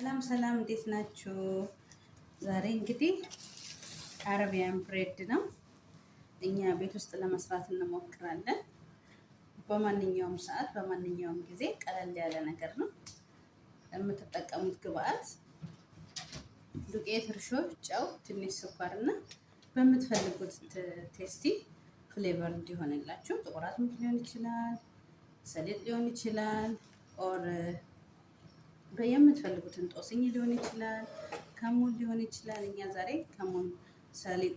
ሰላም ሰላም፣ እንዴት ናችሁ? ዛሬ እንግዲህ አረቢያን ብሬድ ነው እኛ ቤት ውስጥ ለመስራት እንሞክራለን። በማንኛውም ሰዓት በማንኛውም ጊዜ ቀለል ያለ ነገር ነው። የምትጠቀሙት ግብአት ዱቄት፣ እርሾ፣ ጨው፣ ትንሽ ስኳር እና በምትፈልጉት ቴስቲ ፍሌቨር እንዲሆንላችሁ ጥቁር አዝሙድ ሊሆን ይችላል፣ ሰሊጥ ሊሆን ይችላል፣ ኦር የምትፈልጉትን ጦስኝ ሊሆን ይችላል፣ ከሙን ሊሆን ይችላል። እኛ ዛሬ ከሙን ሰሊጥ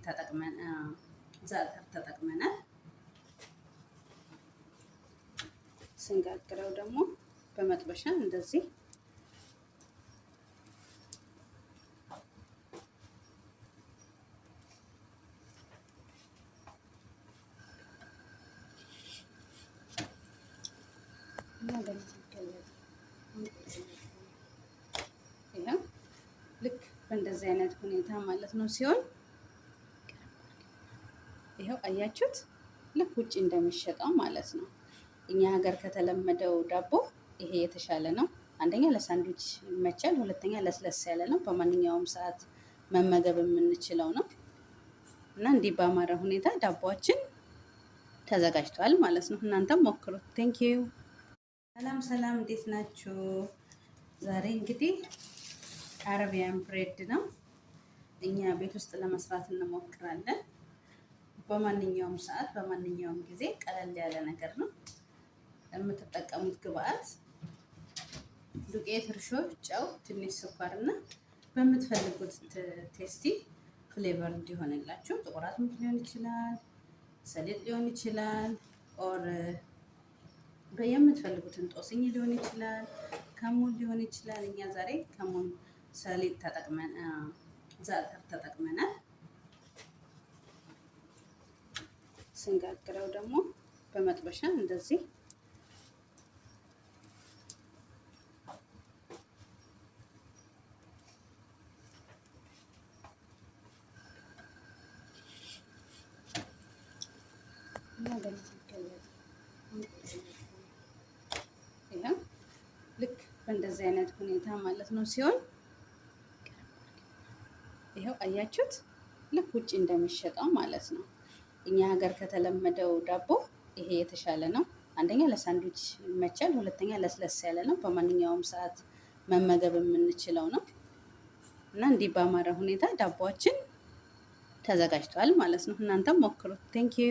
ዛተር ተጠቅመናል። ስንጋግረው ደግሞ በመጥበሻ እንደዚህ ልክ በእንደዚህ አይነት ሁኔታ ማለት ነው ሲሆን፣ ይኸው አያችሁት፣ ልክ ውጭ እንደሚሸጠው ማለት ነው። እኛ ሀገር ከተለመደው ዳቦ ይሄ የተሻለ ነው። አንደኛ ለሳንድዊች ይመቻል፣ ሁለተኛ ለስለስ ያለ ነው። በማንኛውም ሰዓት መመገብ የምንችለው ነው እና እንዲህ በአማረ ሁኔታ ዳቦችን ተዘጋጅቷል ማለት ነው። እናንተም ሞክሩት። ቴንክ ዩ። ሰላም ሰላም፣ እንዴት ናችሁ? ዛሬ እንግዲህ አረቢያን ብሬድ ነው እኛ ቤት ውስጥ ለመስራት እንሞክራለን። በማንኛውም ሰዓት በማንኛውም ጊዜ ቀለል ያለ ነገር ነው። የምትጠቀሙት ግብአት ዱቄት፣ እርሾ፣ ጨው፣ ትንሽ ስኳር እና በምትፈልጉት ቴስቲ ፍሌቨር እንዲሆንላችሁ ጥቁር አዝሙድ ሊሆን ይችላል፣ ሰሊጥ ሊሆን ይችላል፣ ኦር የምትፈልጉትን ጦስኝ ሊሆን ይችላል፣ ከሙን ሊሆን ይችላል። እኛ ዛሬ ከሙን ሰሊጥ ዛተር ተጠቅመናል። ስንጋግረው ደግሞ በመጥበሻ እንደዚህ ልክ በእንደዚህ አይነት ሁኔታ ማለት ነው ሲሆን፣ ይኸው አያችሁት፣ ልክ ውጭ እንደሚሸጠው ማለት ነው። እኛ ሀገር ከተለመደው ዳቦ ይሄ የተሻለ ነው። አንደኛ ለሳንድዊች ይመቻል፣ ሁለተኛ ለስለስ ያለ ነው። በማንኛውም ሰዓት መመገብ የምንችለው ነው እና እንዲህ በአማረ ሁኔታ ዳቦችን ተዘጋጅቷል ማለት ነው። እናንተም ሞክሩት። ቴንክ ዩ